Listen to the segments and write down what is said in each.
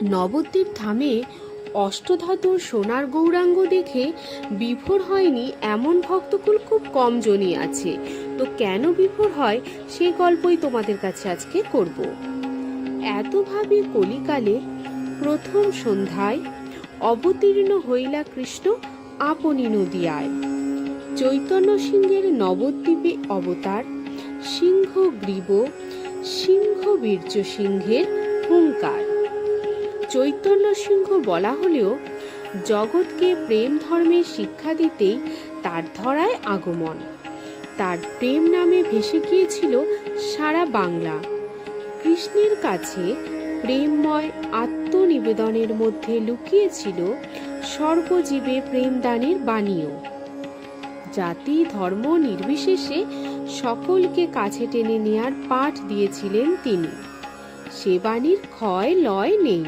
নবদ্বীপ ধামে অষ্টধাতুর সোনার গৌরাঙ্গ দেখে বিভোর হয়নি এমন ভক্তকুল খুব কম জনই আছে। তো কেন বিভোর হয় সেই গল্পই তোমাদের কাছে আজকে করব। এতভাবে কলিকালে প্রথম সন্ধ্যায় অবতীর্ণ হইলা কৃষ্ণ আপনি নদিয়ায়। চৈতন্য সিংহের নবদ্বীপে অবতার, সিংহ গ্রীব সিংহ বীর্য সিংহের হুঙ্কার। চৈতন্য সিংহ বলা হলেও জগৎকে প্রেম ধর্মের শিক্ষা দিতেই তার ধরায় আগমন। তার প্রেম নামে ভেসে গিয়েছিল সারা বাংলা। কৃষ্ণের কাছে প্রেমময় আত্মনিবেদনের মধ্যে লুকিয়েছিল সর্বজীবে প্রেমদানের বাণীও। জাতি ধর্ম নির্বিশেষে সকলকে কাছে টেনে নেয়ার পাঠ দিয়েছিলেন তিনি। সে বাণীর ক্ষয় লয় নেই।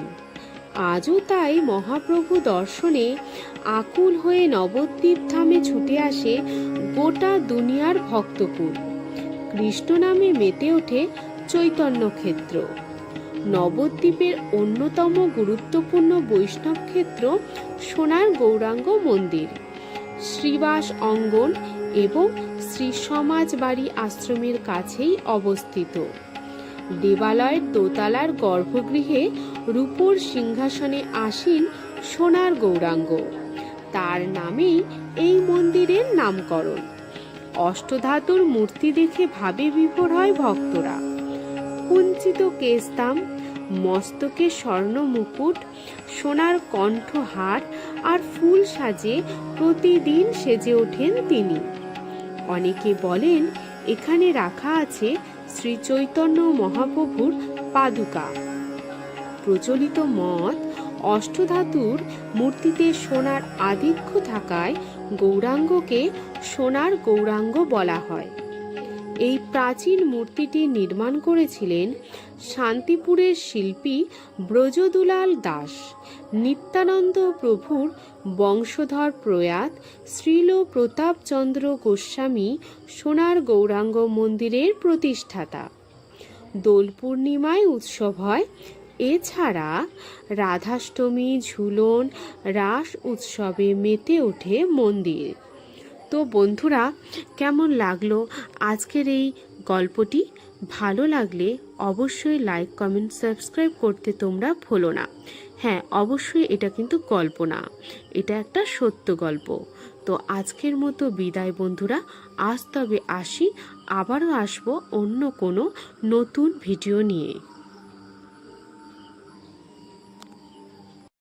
আজও তাই মহাপ্রভু দর্শনে আকুল হয়ে নবদ্বীপ ধামে ছুটে আসে গোটা দুনিয়ার ভক্তকুল। কৃষ্ণ নামে মেতে ওঠে চৈতন্য ক্ষেত্র। নবদ্বীপের অন্যতম গুরুত্বপূর্ণ বৈষ্ণব ক্ষেত্র সোনার গৌরাঙ্গ মন্দির, শ্রীবাস অঙ্গন এবং শ্রী সমাজ বাড়ি আশ্রমের কাছেই অবস্থিত। দেবালয়ের দোতলার গর্ভগৃহে রূপোর সিংহাসনে আসীন সোনার গৌরাঙ্গ, তার নামেই এই মন্দিরের নামকরণ। অষ্টধাতুর মূর্তি দেখে ভাবে বিভোর হয় ভক্তরা। কুঞ্চিত কেশদাম, মস্তকে স্বর্ণ মুকুট, সোনার কণ্ঠহার আর ফুল সাজে প্রতিদিন সেজে ওঠেন তিনি। অনেকে বলেন এখানে রাখা আছে শ্রী চৈতন্য মহাপ্রভুর পাদুকা। প্রচলিত মত, অষ্টধাতুর মূর্তিতে সোনার আধিক্য থাকায় গৌরাঙ্গকে সোনার গৌরাঙ্গ বলা হয়। এই প্রাচীন মূর্তিটি নির্মাণ করেছিলেন শান্তিপুরের শিল্পী ব্রজদুলাল দাস। নিত্যানন্দ প্রভুর বংশধর প্রয়াত শ্রীল প্রতাপচন্দ্র গোস্বামী সোনার গৌরাঙ্গ মন্দিরের প্রতিষ্ঠাতা। দোল পূর্ণিমায় উৎসব হয়। এছাড়া রাধাষ্টমী, ঝুলন, রাস উৎসবে মেতে ওঠে মন্দির। তো বন্ধুরা, কেমন লাগলো আজকের এই গল্পটি? ভালো লাগলে অবশ্যই লাইক, কমেন্ট, সাবস্ক্রাইব করতে তোমরা ভুলো না। হ্যাঁ, অবশ্যই এটা কিন্তু গল্প না, এটা একটা সত্য গল্প। তো আজকের মতো বিদায় বন্ধুরা। আজ তবে আসি, আবারও আসবো অন্য কোনো নতুন ভিডিও নিয়ে।